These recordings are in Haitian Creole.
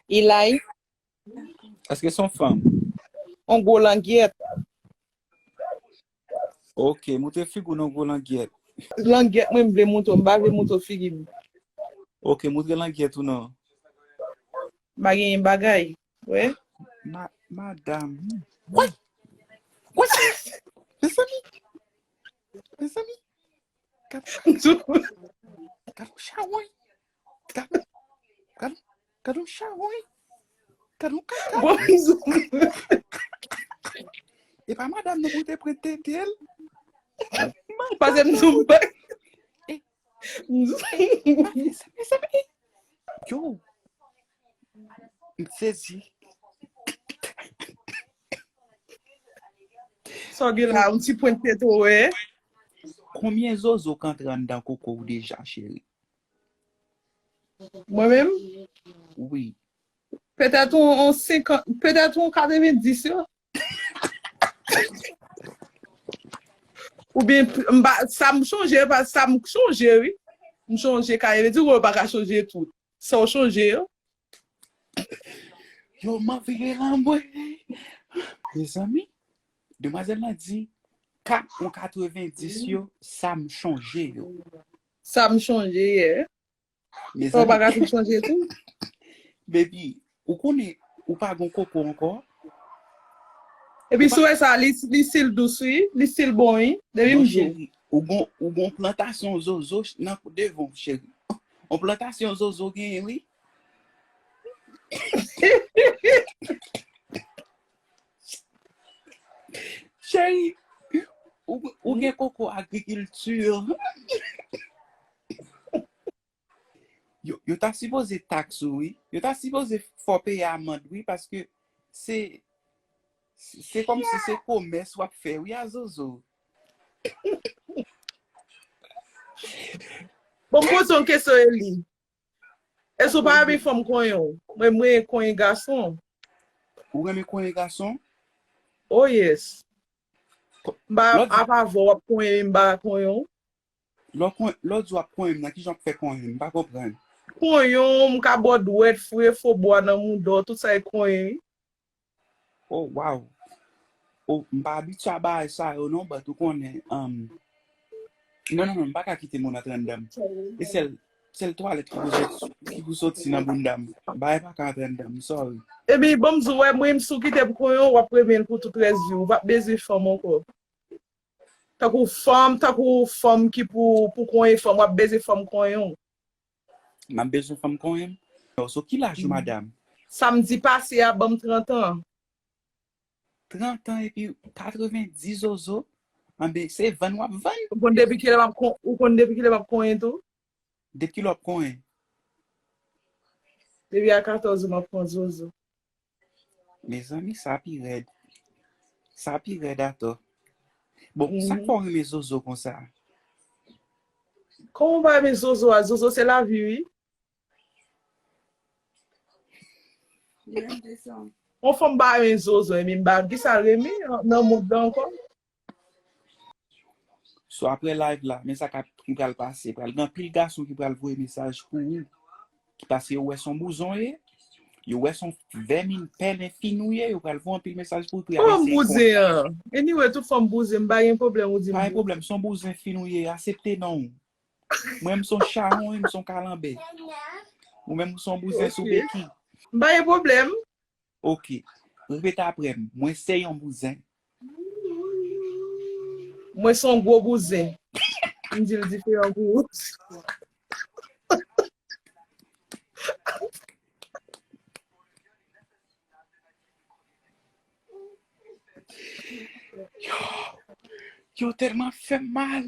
Ilay, Est-ce que son femme? on go languette. Ok, moutre figou non go languette. Languette, moi, m'vle mouto, m'bave mouto figi. Ok, moutre languette ou non? Bagay yon bagay. Ouais. Madame. What? What? Mes amis? Mes amis? Kado Shawony? Kado Shawony? Kado kaka? Bon, Et pas madame nous pouvez prêter d'elle? parce que m'zou bagay. Mes amis? Yo, m'saisi. So gen la, un petit point de tête, ouais. Combien zozo quand rentre dans coco ou déjà, chérie? Moi-même, Oui. peut-être on 50, peut-être on 90, yo. Ou bien, ça me change, parce que ça me change, oui. Me change, quand même, tu vois, pas changer tout. Ça change, yo. Yo, ma vie l'amboy. Mes amis, demoiselle a dit, 4 ou 90 yo, ça me change yo. Ça me change, yeah. Mes Ça pas amis, tout changer tout. baby, ou connaît, ou pas gon coco encore? Et puis, soit ça, les styles douce, les styles bon, depuis Non, m'jou. chérie, ou gon plantation zozo, nan devant, chérie. On plantation zozo gen, oui? Chérie, ou gen coco agriculture. Yo ta supposé taxe, oui? Yo ta supposé faut payer amende, oui? Parce que c'est comme si c'est commerce wap fait, oui, à zozo. Bon, pose une question, Eli. Est-ce que pas avec femme koyon? Moi, koyon garçon. Ou reme koyen garçon? Oh, yes. Ba, L'autre ap avon, koyon, ba koyon. l'autre wap koyen, nan ki jan fè koyen, ba kompren. Koyon, mka bo douet, fwe, fo bo nan moun do, tout ça est koyon. Oh, wow. Oh, mba habitua ba sa yo non, but ou konen, non, mba ka kite moun atren dam. E sel toilet ki pou soti nan bundam. Ba e pa ka atren dam, sorry. E bi, bon mzou, moi, msou kite pou koyon, wap premen pou tout rezi, wap bezi fam anko. Takou fam ki pou koyon fam, wap bezi fam koyon. M'a besoin femme koyen. So ki l'âge, madame? Samedi passé, à bam 30 ans. 30 ans et puis 90 zozo. C'est 20 wap 20. Ou kon depi ki le map koyen tou? Depuis l'op koyen. Depi a 14 map kon zozo. Mes amis, ça pi red. Ça pi red ato. Bon, ça quoi mes zozo comme ça? Comment va mes zozo? Zozo c'est la vie, oui. On fòm ba men zozo, mi mba ki sa reme nan moun dan kon. So après live là, mais ça qui pral passer, pral gan pile garçon qui pral voyer message pour ou qui passe yo ouais son bouson yo ouais son vermine pelle finouye, yo pral voyer pile message pour pral Fòm bouze an. Anyway, tout fòm bouze, mba yon problem ou di pas mou. de problème, son bouson finouye, accepté non. Moi même son charron, même son calambé. Ou même son bouson sous béki. Mba yon problem. OK. Répète après, moi c'est un bousin. Mwen son gwo bouze. Mdi l di fe yon gwo. Yo tellement fait mal,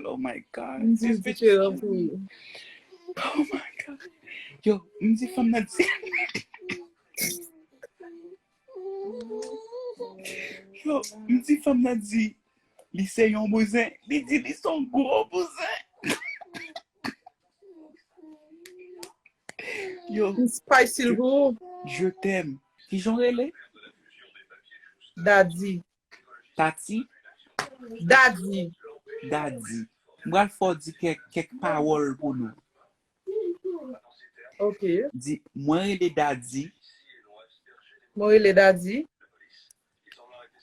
oh my God. Mdi l di fe yon gwo. Oh my God. Yo, mdi femme nan di. Yo, mdi femme nan di. Li se yon bousin, li di li son gros bousin. Yo, Spicy l gwo. je t'aime. Ki jon rele? Daddy. Tati? Daddy. Daddy. Mwen fò di kek parol pou nou. Ok. Di, mwen rele dadi, Moi, les daddy.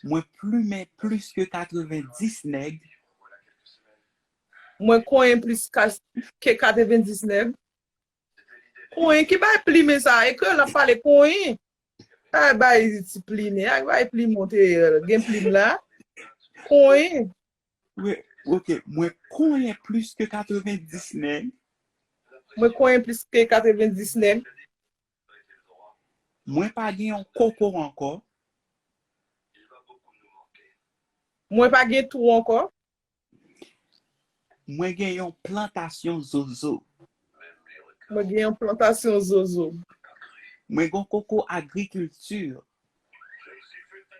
mwen plume plus que 90 nèg, Moi, coin plus que 99. Coin qui va plimer ça. Et que la parle coin. Ah, bah, il discipliné. Ah, bah, il pli monter. Game plim là. Coin. ouais, ok, mwen konen plus que 90 nèg, Moi, coin plus que 99. mwen pa gen yon koko anko, Moi, pas gen tout encore. mwen gen yon plantasyon zozo, Moi, gen une plantation zozo. mwen gen koko agriculture,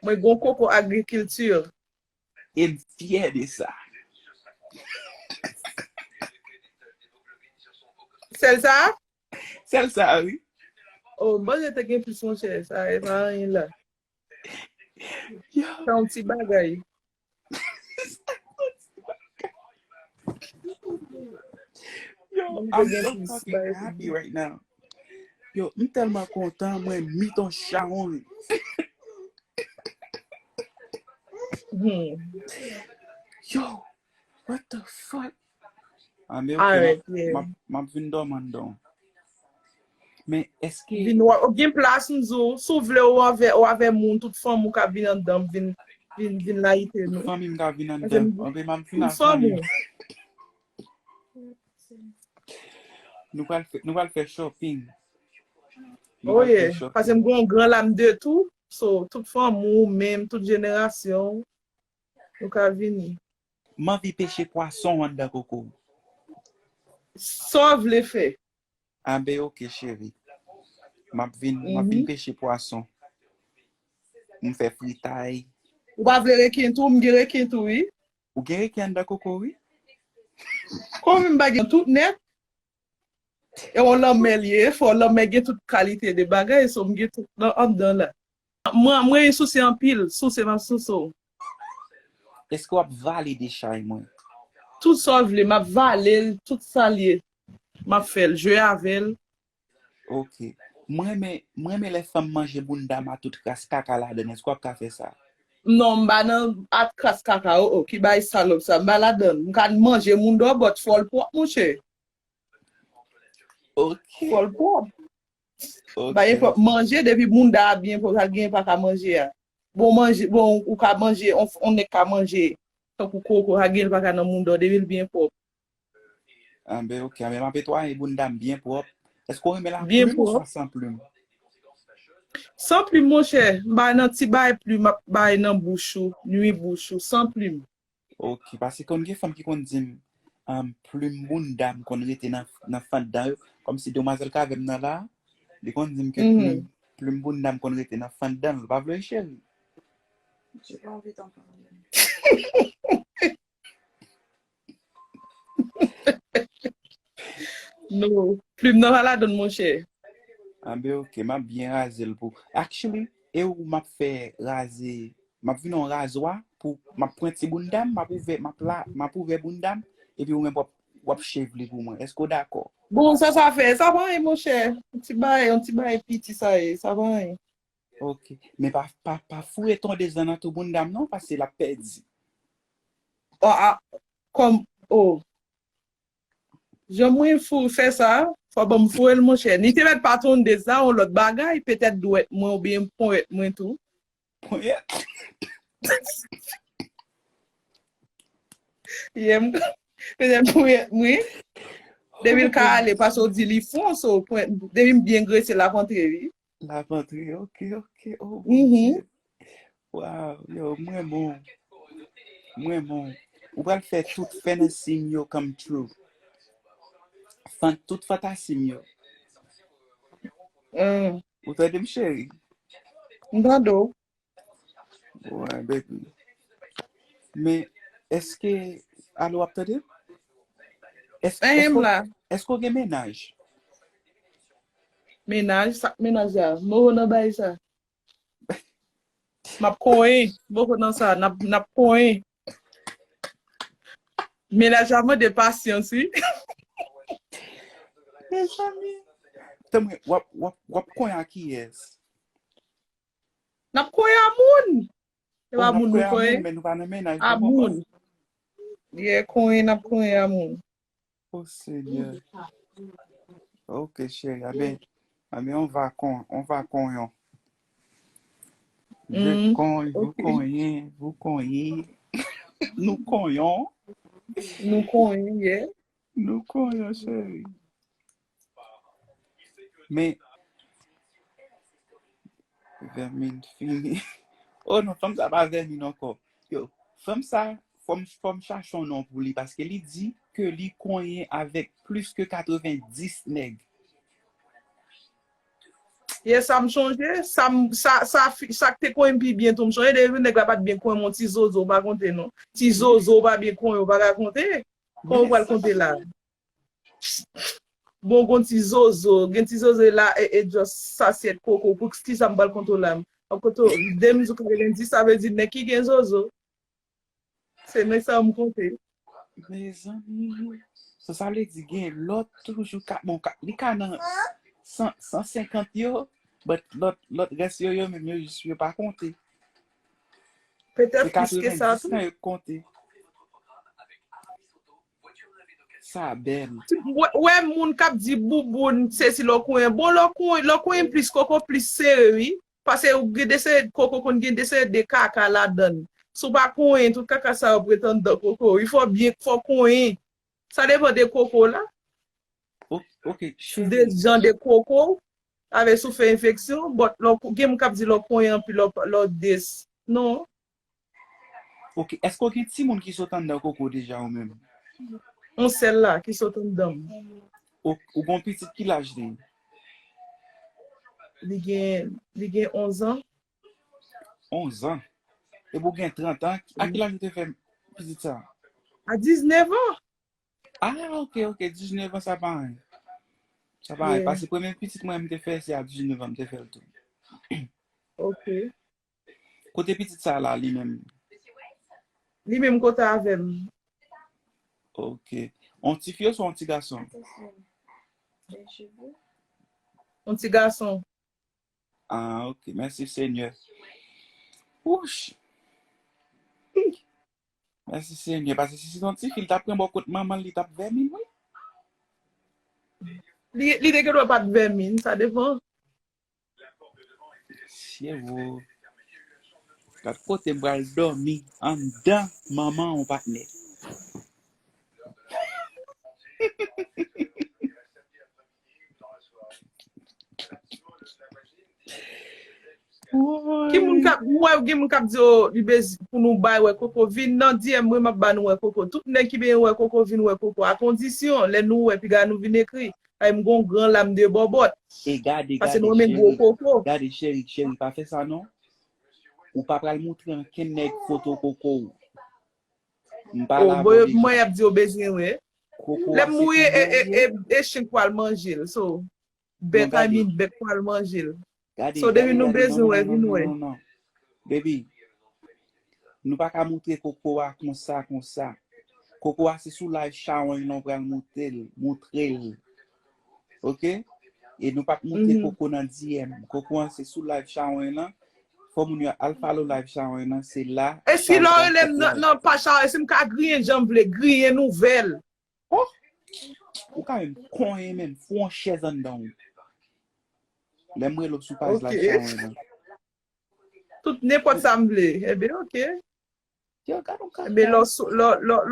Moi, gon coco agriculture. et m fier de sa. C'est ça? Sel sa, oui. Oh, moi, j'étais gen plus mon cher. Ça, ça, rien là. Yo, C'est un petit bagay. yo, Moi, I'm j'étais gen so plus. fucking Bagay. happy right now. Yo, m telman kontan mwen mi ton Shawony. Yo, what the fuck? Ah, mais ok, Arrête, yeah. map vin dorman don. Men, eske, Vin ou gen plas nou zo, sou vle ou ave moun, tout fam ou ka vin an dam, vin la ite nou. fami m ka vin an Ase dem, anpe mam tout final fam fami. ou. Nou val fè shopping. Oh yeah, pase m gon gran lam de tout, so tout fam ou, même tout generasyon, nou ka vin. Man vi peche poason an da koko. So vle fe. Anbe ok, chéri. Map vin peche poason. M fè fritay. Ou pa vle reken tou, m ge reken tou, oui. Ou gen reki an da koko, oui? Kom m bagay tout net, e on lam melye, fò lam gen tout kalite de bagay, so m ge tout an dan la. Mwen yon sou se an pil, sou se man sou so. Eske wap vali de chay mwen? Tout sa vle, map valel, tout sa liye. Map fel, jwe avel. Ok. Mwen me le fam manje bunda ma tout kras kaka la den. Eske wap ka fe sa? Non, mba nan at kras kaka o, ki bay salop sa, mba la don. Mkan manje moun do, bot fol pop mouche. Ok. Fol pop. Ok. Ba yon pop manje, depi moun da bien pou kal gen pa ka manje ya. Bon manje, bon ou ka manje, on ne ka manje. Tok ou koko, ha gen pa ka nan moun do, depi bien pop. Anbe ok. Anbe ma pe to an bunda bien prop. Eske ou reme la Bien plume ou pop. sa sans plume? Sans plume, mon cher. Ba nan ti bay plume, bay nan bouchou, nuit bouchou, sans plume. Ok. Pase kon gen fam ki kon dim plume bunda m kon rete nan fan dan yo. Kom si domazel ka vem nan la. Di kon dim ke plume bunda m kon rete nan fan dan yo. Pa vle chel? J'ai pas envie d'en parler. Non, plume nan la don, mon cher. Anbe ok, map bien raze l pou. Actually, e ou map fe raze, map vinon razwa pou map pwenti bundam, map ouve bundam, epi ou men wap shave li pou mwen. Esko dako? Bon, ça fait, ça va, mon cher. Un petit bail petit, ça va. Ok, men pa fouye ton de zan nan tou bundam non, pase la pedi. Oh, ah, comme, oh, j'aime moins fou faire ça, faut bon me fouer mon cher. Ni te mettre pas ton de ça, on l'autre bagaille, peut-être doit être moins ou bien point être moins tout. Pouye? Yem, peut-être point être moins. Devil ka ale, parce qu'on dit li fond, so, devil bien graisser la rentrée. La pantri, ok, oh, Mhm. wow, yo, mwen bon. Ou pral fè tout fènesim yo come true. Tout fantasim yo. Ou te dem chéri? Ndado. Ouais, baby. Mais, eske, alo ap te dem? La. Esko gen menaj? Ménage ya, mou nan bay sa. Map koe, mou nan sa, nap koe. Ménage a mou de patience, oui. Mes amis, Tell me, what coin qui est? Nap koy a moun. E Oh, ba n'a moun pas nou un koy. monde, mais nous pas dans ménage A de moment. moun. Ye koy nap koy a moun. Oh Seigneur. Ok, chérie. Ah ben, on va con. Je cogne, vous Ok. cognez, vous cognez. Nous cognons, Nou koy, ye. nous cognons, chérie. Mais, Vermine fini. Oh non, femme ça pas Vermine encore. Yo, femme ça, femme cherche son nom pour lui parce qu'il dit que lui cogne avec plus que 90 nègres. Ye, sa m chonje. Sa te koy pi bientou m chonje. De nèg la pat bien koy mon ti zozo pa konte non. Ti zozo pa bien koy ou pa ka konte. Kon ou pa konte la. Bon, gen ti zozo la e just sasiet koko pou ki sa m bal konto la. An konto, dem zo kage gen di, sa ve di ne ki gen zozo. Se ne sa m konte. Mes amis, ça veut dire que l'autre toujours bon, li ka nan 150 yo, but l'autre reste yo même yo, je suis pas compté. Peut-être C'est plus que ça 90 tout. nan yo compté. Ça belle. Ouais, moun kap di bouboun, se si lo kwen. Bon, lo kwen plus koko plus sere, oui. Parce ou gen dese koko kon gen dese de kaka la dan. Sou pa kwen, tout kaka sa ou prétend de koko. Il faut bien kwen. Ça dépend de koko là. Ok, Des chérie. gens de coco avec souffert infection, but lo game kap di lo kwen puis lo des. Non, Ok, est-ce qu'on a ti moun qui sont dans coco déjà ou même? on sel là qui sont en dam. Ou bon petit qui l'âge de? Li gen 11 ans. 11 ans. Et vous avez 30 ans. À quel âge tu fait petit ça? À 19 ans. Ah, ok, 19 ans, ça va. Ça va, Yeah, parce que premier petit moi, je fait, c'est à 19 ans, je fait le tout. ok. Côté petit ça là, lui-même. Li même côté avec. Ok. On petit fille ou un petit garçon? Les cheveux. Un petit garçon. Ah, ok. Merci Seigneur. Ouch. Merci Seigneur. Parce que si c'est un petit fille, t'as pris beaucoup de maman, il t'a 20 000, oui. Li de ke pas de vermine, ça dépend. Si vous. Quand côté bral dormi, en dedans, maman, on partenaire. Ki moun kap, gen moun kap di li bez pou nou bay wè koko vin nan DM mwen map ban wè koko. Tout nen ki ben wè koko vin wè koko. A kondisyon, le nou wè pi ga nou vin ekri. Ay mgon gran lam de bobot. Et Parce nou men gros koko. chérie, pas fait ça, non? Ou pas pral montrer un kenek photo coco. M'pa Oh, la boy, déjà. mwen yap di yo bezin wè. Coco Le a c'est mouye pour e chen kwa al manjil. So, non, bet I mean bet kwa al manjil. Gade, So, devin nou non, bezin non, wè, non, vin non, wè. non, non. Baby, nous pas qu'à montrer Coco a comme ça. Coco a c'est sous live Shawony, non pral montrer. OK? Et nous pas montrer Coco dans DM. Coco a c'est sous live Shawony là. Faut moun yo al follow live Shawony là, c'est là. E si lò Shawony elem nan pa chan, e si mka griyen jan vle, griyen nouvel. oh, ou quand même con même, faut un chaise en dedans. L'aimerait le sous page Ok. live Shawony là. Tout nepot sa m vle. Ebe, ok. Yo, gado Ebe, kaka. lò